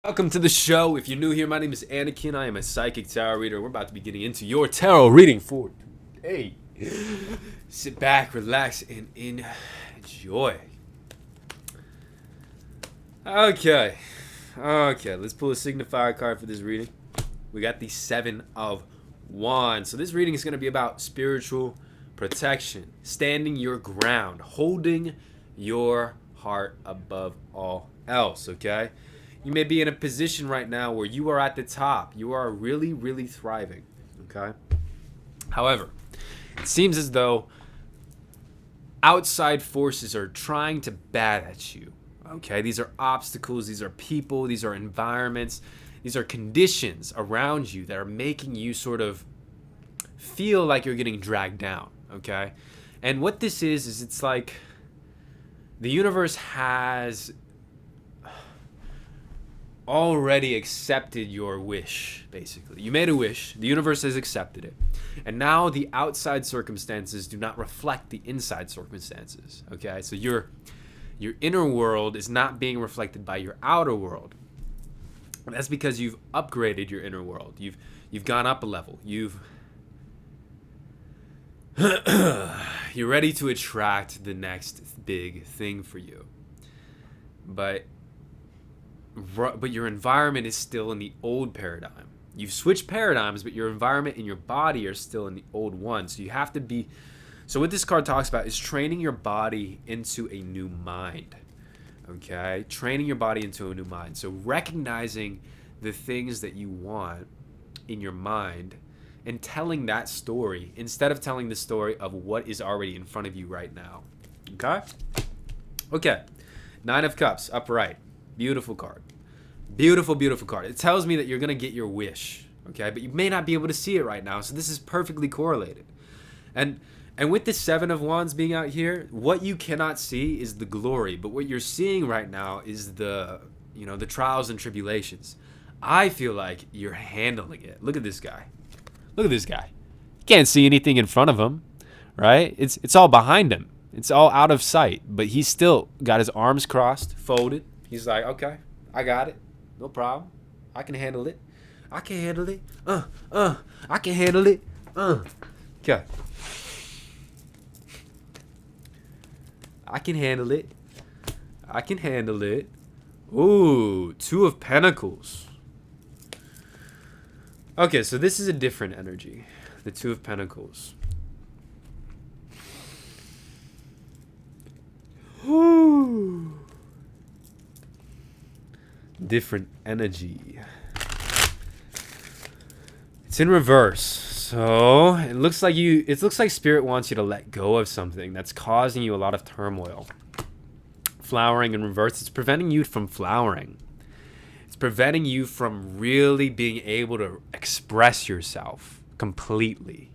Welcome to the show. If you're new here, my name is Anakin. I am a psychic tarot reader. We're about to be getting into your tarot reading for today. Sit back, relax, and enjoy. Okay, let's pull a signifier card for this reading. We got the Seven of Wands. So this reading is going to be about spiritual protection, standing your ground, holding your heart above all else, okay? You may be in a position right now where you are at the top. You are really, really thriving, okay? However, it seems as though outside forces are trying to bat at you, okay? These are obstacles, these are people, these are environments, these are conditions around you that are making you sort of feel like you're getting dragged down, okay? And what this is it's like the universe has already accepted your wish, basically. You made a wish, the universe has accepted it. And now the outside circumstances do not reflect the inside circumstances, okay? So your inner world is not being reflected by your outer world. And that's because you've upgraded your inner world. You've gone up a level. You're ready to attract the next big thing for you. But your environment is still in the old paradigm. You've switched paradigms, but your environment and your body are still in the old one. So you have to be. So what this card talks about is training your body into a new mind. Okay? Training your body into a new mind. So recognizing the things that you want in your mind and telling that story instead of telling the story of what is already in front of you right now. Okay? Okay. Nine of Cups, upright. Beautiful card. Beautiful, beautiful card. It tells me that you're going to get your wish, okay? But you may not be able to see it right now, so this is perfectly correlated. And with the Seven of Wands being out here, what you cannot see is the glory, but what you're seeing right now is the trials and tribulations. I feel like you're handling it. Look at this guy. Look at this guy. You can't see anything in front of him, right? It's all behind him. It's all out of sight, but he's still got his arms crossed, folded. He's like, okay, I got it. No problem. I can handle it. I can handle it. I can handle it. Okay. I can handle it. I can handle it. Ooh, Two of Pentacles. Okay, so this is a different energy. The Two of Pentacles. Ooh. Different energy. It's in reverse. So it looks like Spirit wants you to let go of something that's causing you a lot of turmoil. Flowering in reverse, it's preventing you from flowering. It's preventing you from really being able to express yourself completely.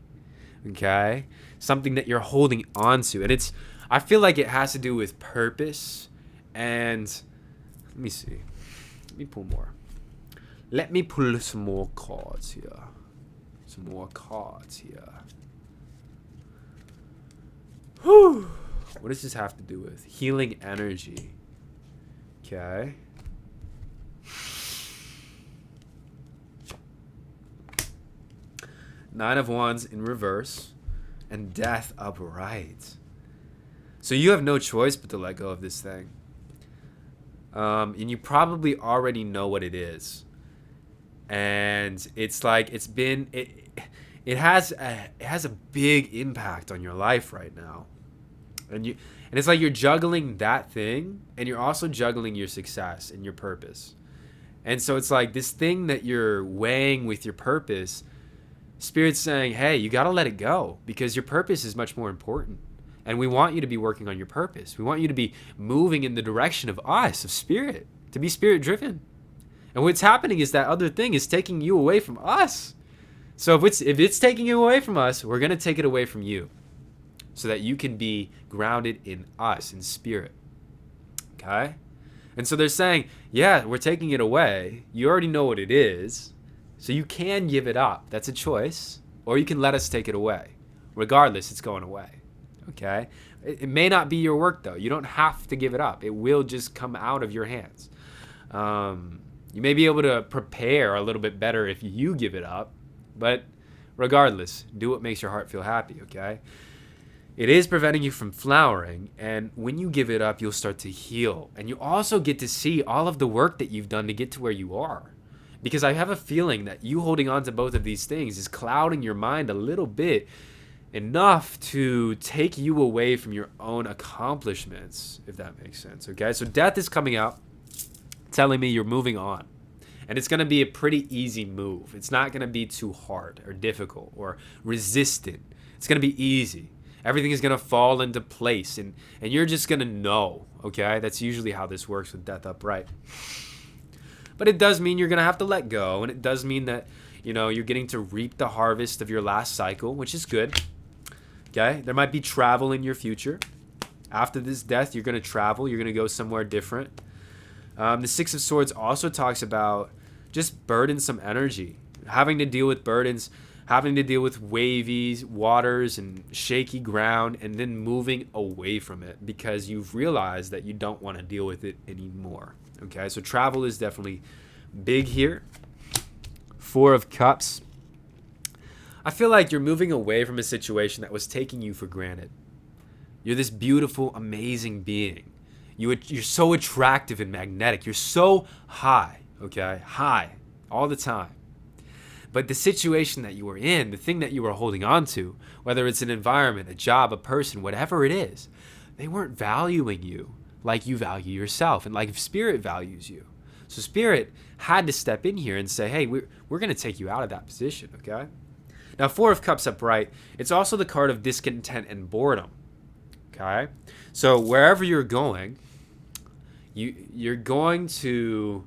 Okay? Something that you're holding on to. And I feel like it has to do with purpose. And let me see. Let me pull more. Let me pull some more cards here. Whew. What does this have to do with? Healing energy. Okay. Nine of Wands in reverse. And Death upright. So you have no choice but to let go of this thing. And you probably already know what it is. And it's like it has a big impact on your life right now. And it's like you're juggling that thing and you're also juggling your success and your purpose. And so it's like this thing that you're weighing with your purpose, Spirit's saying, hey, you got to let it go because your purpose is much more important. And we want you to be working on your purpose. We want you to be moving in the direction of us, of Spirit, to be Spirit driven. And what's happening is that other thing is taking you away from us. So if it's taking you away from us, we're going to take it away from you so that you can be grounded in us, in Spirit. Okay? And so they're saying, yeah, we're taking it away. You already know what it is. So you can give it up. That's a choice. Or you can let us take it away. Regardless, it's going away. Okay? It may not be your work, though. You don't have to give it up. It will just come out of your hands. You may be able to prepare a little bit better if you give it up, but regardless, do what makes your heart feel happy, okay? It is preventing you from flowering, and when you give it up, you'll start to heal. And you also get to see all of the work that you've done to get to where you are. Because I have a feeling that you holding on to both of these things is clouding your mind a little bit, enough to take you away from your own accomplishments, if that makes sense, okay? So death is coming out, telling me you're moving on. And it's going to be a pretty easy move. It's not going to be too hard or difficult or resistant. It's going to be easy. Everything is going to fall into place, and you're just going to know, okay? That's usually how this works with death upright. But it does mean you're going to have to let go, and it does mean that, you're getting to reap the harvest of your last cycle, which is good. Okay? There might be travel in your future. After this death, you're going to travel. You're going to go somewhere different. The Six of Swords also talks about just burdensome energy, having to deal with burdens, having to deal with wavy waters and shaky ground, and then moving away from it because you've realized that you don't want to deal with it anymore. Okay? So travel is definitely big here. Four of Cups. I feel like you're moving away from a situation that was taking you for granted. You're this beautiful, amazing being. You're so attractive and magnetic. You're so high, okay? High all the time. But the situation that you were in, the thing that you were holding on to, whether it's an environment, a job, a person, whatever it is, they weren't valuing you like you value yourself and like Spirit values you. So Spirit had to step in here and say, hey, we're going to take you out of that position, okay? Now, Four of Cups upright, it's also the card of discontent and boredom, okay? So wherever you're going, you're going to,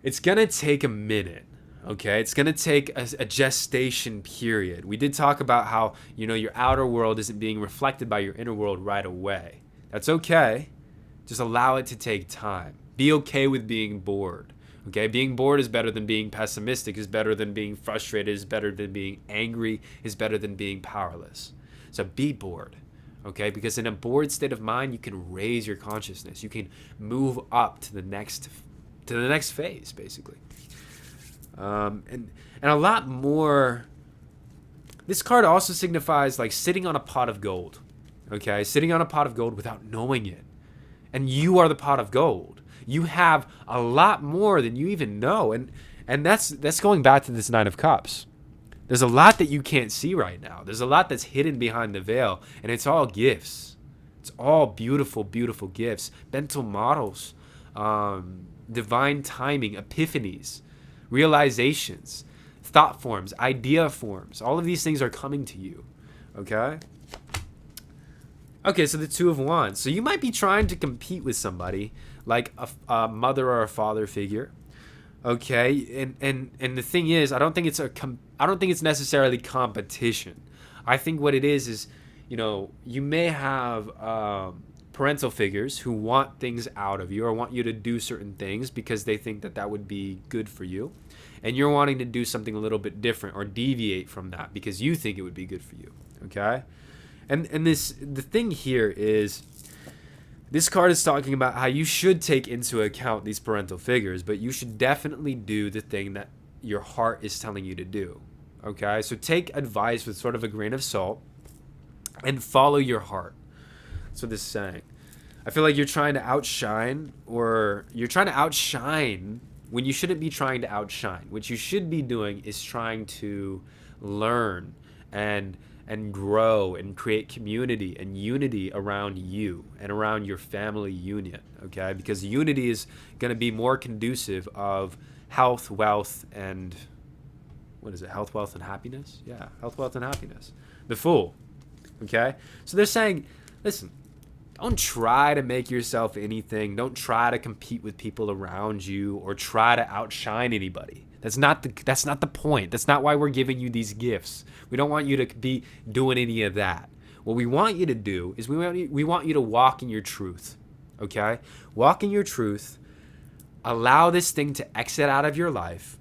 it's going to take a minute, okay? It's going to take a gestation period. We did talk about how, your outer world isn't being reflected by your inner world right away. That's okay. Just allow it to take time. Be okay with being bored. Okay, being bored is better than being pessimistic, is better than being frustrated, is better than being angry, is better than being powerless. So be bored, okay? Because in a bored state of mind, you can raise your consciousness. You can move up to the next phase, basically. And a lot more. This card also signifies like sitting on a pot of gold, okay? Sitting on a pot of gold without knowing it. And you are the pot of gold. You have a lot more than you even know. And that's going back to this Nine of Cups. There's a lot that you can't see right now. There's a lot that's hidden behind the veil. And it's all gifts. It's all beautiful, beautiful gifts. Mental models. Divine timing. Epiphanies. Realizations. Thought forms. Idea forms. All of these things are coming to you. Okay? Okay, so the Two of Wands. So you might be trying to compete with somebody like a mother or a father figure. Okay, and the thing is, I don't think it's necessarily competition. I think what it is you may have parental figures who want things out of you or want you to do certain things because they think that would be good for you, and you're wanting to do something a little bit different or deviate from that because you think it would be good for you. Okay. And the thing here is, this card is talking about how you should take into account these parental figures, but you should definitely do the thing that your heart is telling you to do. Okay? So take advice with sort of a grain of salt and follow your heart. That's what this is saying. I feel like you're trying to outshine when you shouldn't be trying to outshine. What you should be doing is trying to learn and grow and create community and unity around you and around your family union, okay? Because unity is going to be more conducive of health, wealth, and health, wealth, and happiness? Yeah, health, wealth, and happiness. The Fool, okay? So they're saying, listen, don't try to make yourself anything. Don't try to compete with people around you or try to outshine anybody. That's not the point. That's not why we're giving you these gifts. We don't want you to be doing any of that. What we want you to do is we want you to walk in your truth. Okay? Walk in your truth. Allow this thing to exit out of your life.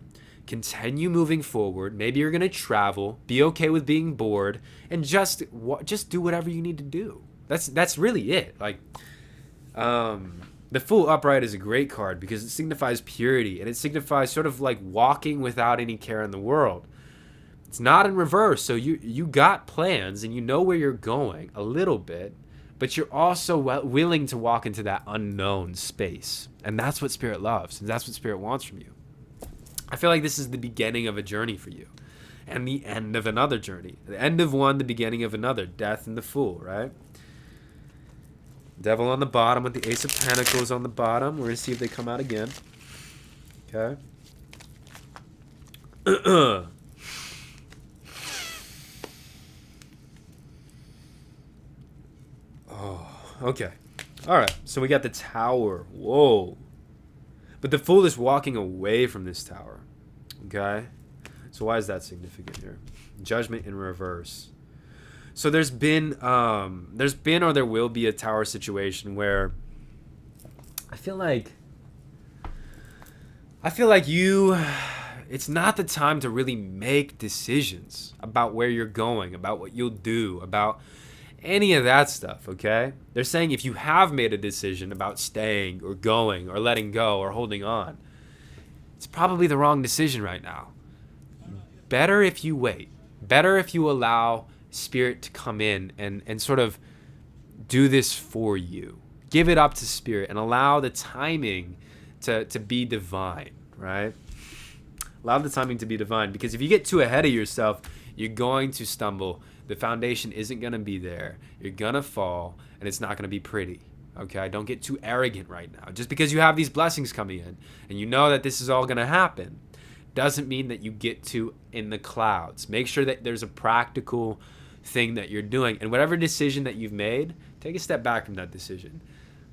Continue moving forward. Maybe you're going to travel. Be okay with being bored, and just do whatever you need to do. That's really it. Like The Fool upright is a great card because it signifies purity, and it signifies sort of like walking without any care in the world. It's not in reverse, so you got plans and you know where you're going a little bit, but you're also willing to walk into that unknown space. And that's what Spirit loves, and that's what Spirit wants from you. I feel like this is the beginning of a journey for you, and the end of another journey. The end of one, the beginning of another. Death and the Fool, right? Devil on the bottom with the Ace of Pentacles on the bottom. We're going to see if they come out again. Okay. Oh, okay. All right. So we got the Tower. Whoa. But the Fool is walking away from this Tower. Okay. So why is that significant here? Judgment in reverse. So there's been or there will be a Tower situation where I feel like it's not the time to really make decisions about where you're going, about what you'll do, about any of that stuff, okay? They're saying if you have made a decision about staying or going or letting go or holding on, it's probably the wrong decision right now. Better if you wait. Better if you allow Spirit to come in and sort of do this for you. Give it up to Spirit and allow the timing to be divine, right? Allow the timing to be divine, because if you get too ahead of yourself, you're going to stumble. The foundation isn't going to be there. You're going to fall, and it's not going to be pretty. Okay? Don't get too arrogant right now. Just because you have these blessings coming in and you know that this is all going to happen doesn't mean that you get to in the clouds. Make sure that there's a practical thing that you're doing. And whatever decision that you've made, take a step back from that decision.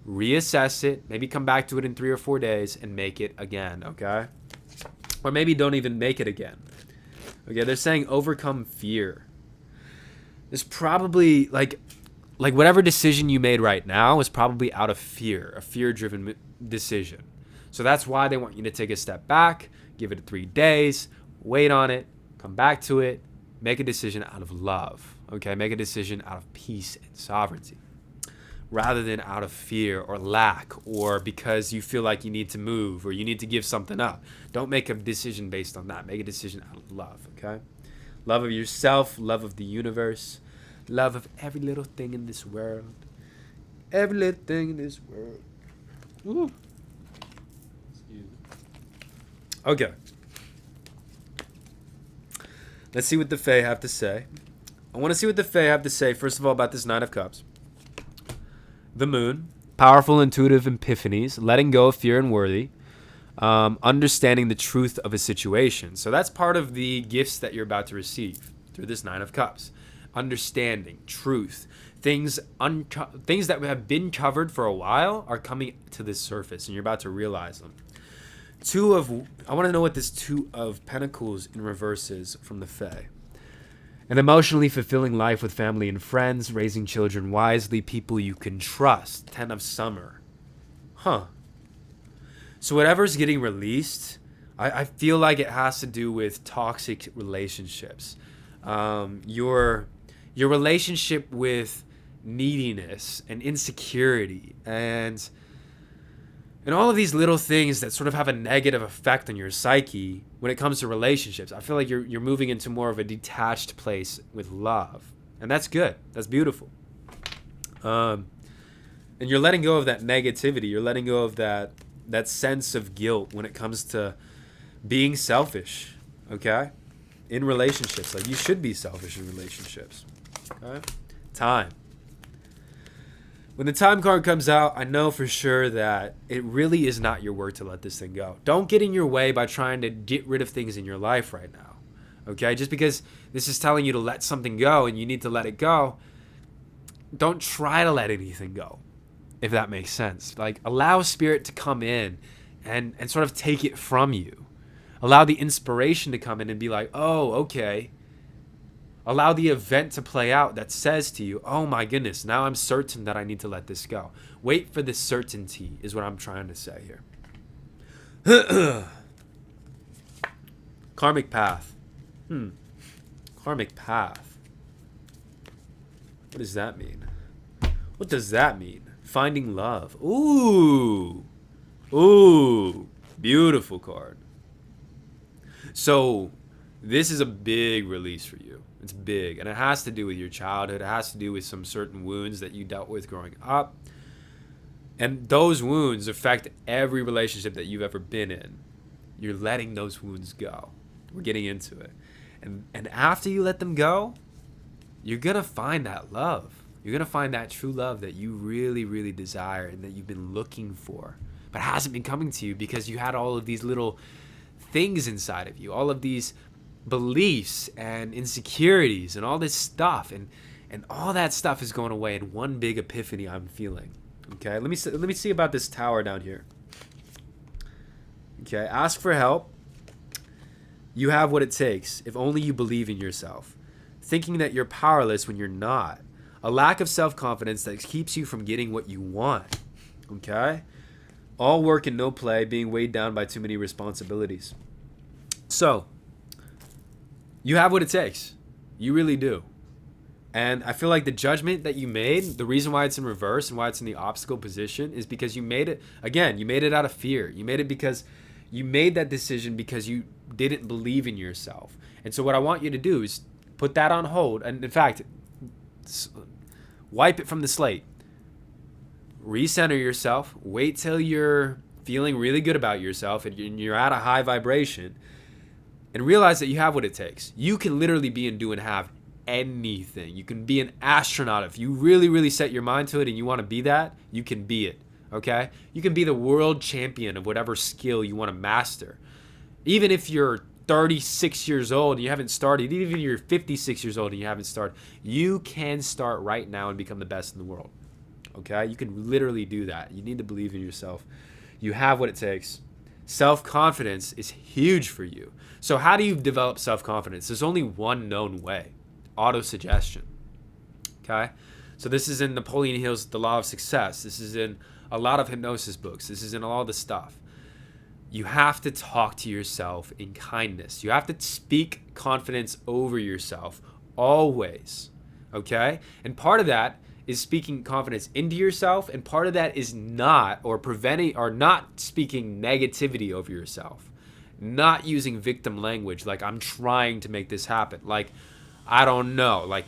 Reassess it. Maybe come back to it in 3 or 4 days and make it again. Okay? Or maybe don't even make it again. Okay? They're saying overcome fear. It's probably like whatever decision you made right now is probably out of fear, a fear-driven decision. So that's why they want you to take a step back, give it 3 days, wait on it, come back to it, make a decision out of love, okay? Make a decision out of peace and sovereignty rather than out of fear or lack or because you feel like you need to move or you need to give something up. Don't make a decision based on that. Make a decision out of love, okay? Love of yourself, love of the universe, love of every little thing in this world. Every little thing in this world. Ooh. Okay. Let's see what the Fae have to say. I want to see what the Fae have to say, first of all, about this Nine of Cups. The Moon. Powerful, intuitive epiphanies. Letting go of fear and worry. Understanding the truth of a situation. So that's part of the gifts that you're about to receive through this Nine of Cups. Understanding, truth. Things that have been covered for a while are coming to the surface, and you're about to realize them. I want to know what this Two of Pentacles in reverse is from the Fae. An emotionally fulfilling life with family and friends, raising children wisely, people you can trust. 10 of Summer. Huh. So whatever's getting released, I feel like it has to do with toxic relationships. Your relationship with neediness and insecurity and all of these little things that sort of have a negative effect on your psyche when it comes to relationships. I feel like you're moving into more of a detached place with love. And that's good. That's beautiful. And you're letting go of that negativity. You're letting go of that sense of guilt when it comes to being selfish. Okay? In relationships. Like, you should be selfish in relationships. Okay? Time. When the Time card comes out, I know for sure that it really is not your work to let this thing go. Don't get in your way by trying to get rid of things in your life right now. Okay? Just because this is telling you to let something go and you need to let it go, don't try to let anything go, if that makes sense. Like, allow Spirit to come in and sort of take it from you. Allow the inspiration to come in and be like, oh, okay. Allow the event to play out that says to you, oh my goodness, now I'm certain that I need to let this go. Wait for the certainty is what I'm trying to say here. Karmic path. Karmic path. What does that mean? What does that mean? Finding love. Ooh. Ooh. Beautiful card. So this is a big release for you. It's big. And it has to do with your childhood. It has to do with some certain wounds that you dealt with growing up. And those wounds affect every relationship that you've ever been in. You're letting those wounds go. We're getting into it. And after you let them go, you're going to find that love. You're going to find that true love that you really, really desire and that you've been looking for, but hasn't been coming to you because you had all of these little things inside of you, all of these beliefs and insecurities and all this stuff. And all that stuff is going away in one big epiphany I'm feeling. Okay, let me see about this tower down here. Okay, ask for help. You have what it takes if only you believe in yourself. Thinking that you're powerless when you're not. A lack of self-confidence that keeps you from getting what you want. Okay? All work and no play, being weighed down by too many responsibilities. So, you have what it takes. You really do. And I feel like the judgment that you made, the reason why it's in reverse and why it's in the obstacle position is because you made it, again, you made it out of fear. You made it because you made that decision because you didn't believe in yourself. And so what I want you to do is put that on hold. And in fact, wipe it from the slate. Recenter yourself. Wait till you're feeling really good about yourself and you're at a high vibration. And realize that you have what it takes. You can literally be and do and have anything. You can be an astronaut. If you really, really set your mind to it and you want to be that, you can be it. Okay? You can be the world champion of whatever skill you want to master. Even if you're 36 years old and you haven't started, even if you're 56 years old and you haven't started, you can start right now and become the best in the world. Okay? You can literally do that. You need to believe in yourself. You have what it takes. Self-confidence is huge for you. So how do you develop self-confidence? There's only one known way. Auto-suggestion. Okay? So this is in Napoleon Hill's The Law of Success. This is in a lot of hypnosis books. This is in all this stuff. You have to talk to yourself in kindness. You have to speak confidence over yourself always. Okay? And part of that is speaking confidence into yourself, and part of that is not speaking negativity over yourself. Not using victim language like I'm trying to make this happen. Like I don't know, like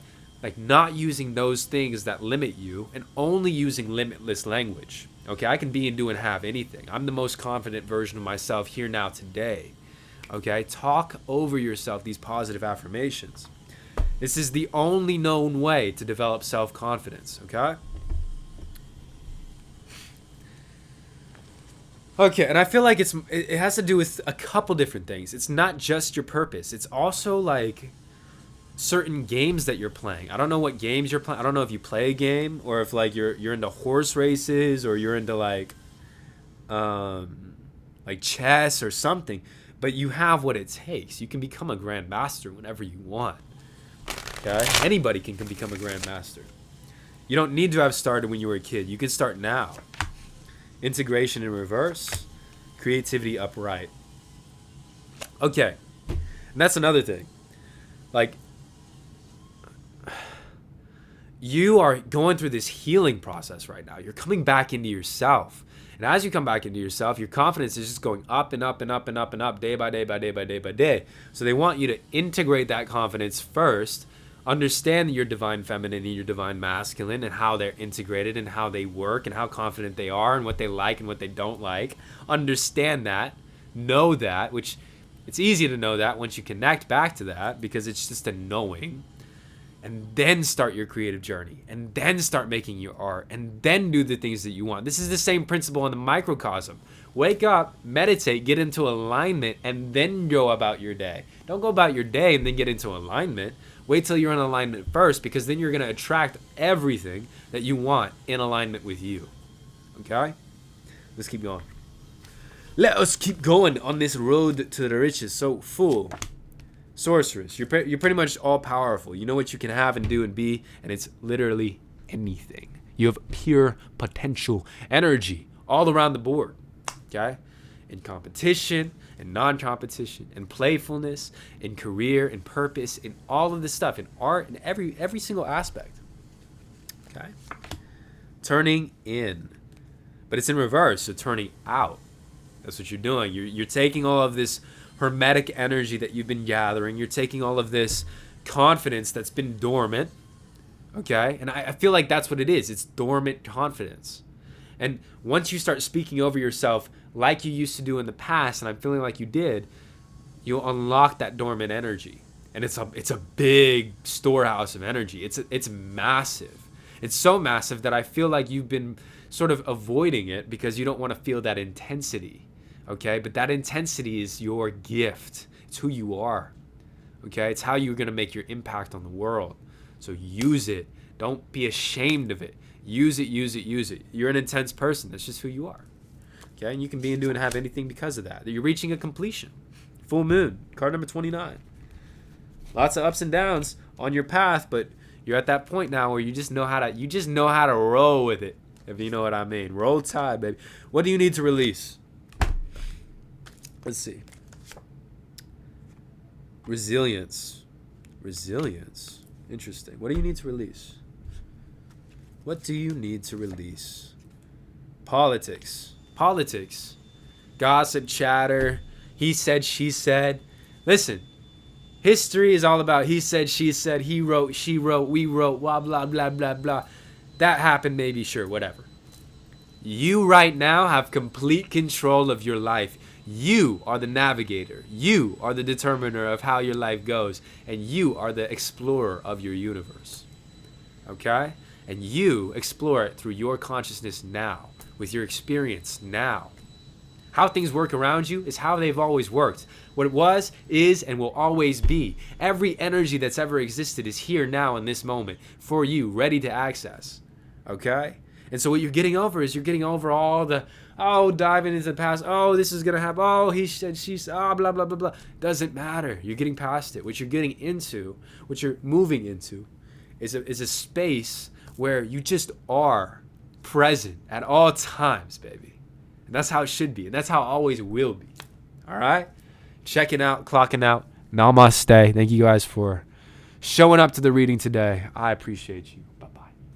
not using those things that limit you and only using limitless language. Okay, I can be and do and have anything. I'm the most confident version of myself here now today. Okay, talk over yourself these positive affirmations. This is the only known way to develop self-confidence, okay? Okay, and I feel like it has to do with a couple different things. It's not just your purpose. It's also like certain games that you're playing. I don't know what games you're playing. I don't know if you play a game or if like you're into horse races or you're into like chess or something. But you have what it takes. You can become a grandmaster whenever you want. Okay? Anybody can become a grandmaster. You don't need to have started when you were a kid. You can start now. Integration in reverse, creativity upright. Okay, and that's another thing. Like, you are going through this healing process right now. You're coming back into yourself. And as you come back into yourself, your confidence is just going up and up and up and up and up day by day by day by day by day. So they want you to integrate that confidence first. Understand your divine feminine and your divine masculine and how they're integrated and how they work and how confident they are and what they like and what they don't like. Understand that. Know that, which it's easy to know that once you connect back to that because it's just a knowing. And then start your creative journey. And then start making your art. And then do the things that you want. This is the same principle in the microcosm. Wake up, meditate, get into alignment, and then go about your day. Don't go about your day and then get into alignment. Wait till you're in alignment first because then you're going to attract everything that you want in alignment with you. Okay? Let's keep going. Let us keep going on this road to the riches. So, fool. Sorceress. You're pretty much all powerful. You know what you can have and do and be, and it's literally anything. You have pure potential energy all around the board. Okay? In competition, in non-competition, in playfulness, in career, in purpose, in all of this stuff, in art, in every single aspect. Okay? turning in. But it's in reverse, so turning out. That's what you're doing. You're taking all of this hermetic energy that you've been gathering. You're taking all of this confidence that's been dormant, okay? And I feel like that's what it is. It's dormant confidence. And once you start speaking over yourself like you used to do in the past, and I'm feeling like you did, you'll unlock that dormant energy. And it's a big storehouse of energy. It's massive. It's so massive that I feel like you've been sort of avoiding it because you don't want to feel that intensity, okay? But that intensity is your gift. It's who you are, okay? It's how you're going to make your impact on the world. So use it. Don't be ashamed of it. Use it, use it, use it. You're an intense person. That's just who you are, okay? And you can be and do and have anything because of that. You're reaching a completion. Full moon, card number 29. Lots of ups and downs on your path, but you're at that point now where you just know how to roll with it, if you know what I mean. Roll tide, baby. What do you need to release? Let's see. Resilience. Interesting. What do you need to release? What do you need to release? Politics. Gossip, chatter. He said, she said. Listen. History is all about he said, she said, he wrote, she wrote, we wrote, blah, blah, blah, blah, blah. That happened, maybe, sure, whatever. You right now have complete control of your life. You are the navigator. You are the determiner of how your life goes. And you are the explorer of your universe. Okay? And you explore it through your consciousness now, with your experience now. How things work around you is how they've always worked. What it was, is, and will always be. Every energy that's ever existed is here now in this moment for you, ready to access. Okay? And so what you're getting over is you're getting over all the, diving into the past. This is going to happen. He said, she said, blah, blah, blah, blah. Doesn't matter. You're getting past it. What you're getting into, what you're moving into is a space where you just are present at all times, baby. And that's how it should be. And that's how it always will be. All right? Checking out, clocking out. Namaste. Thank you guys for showing up to the reading today. I appreciate you.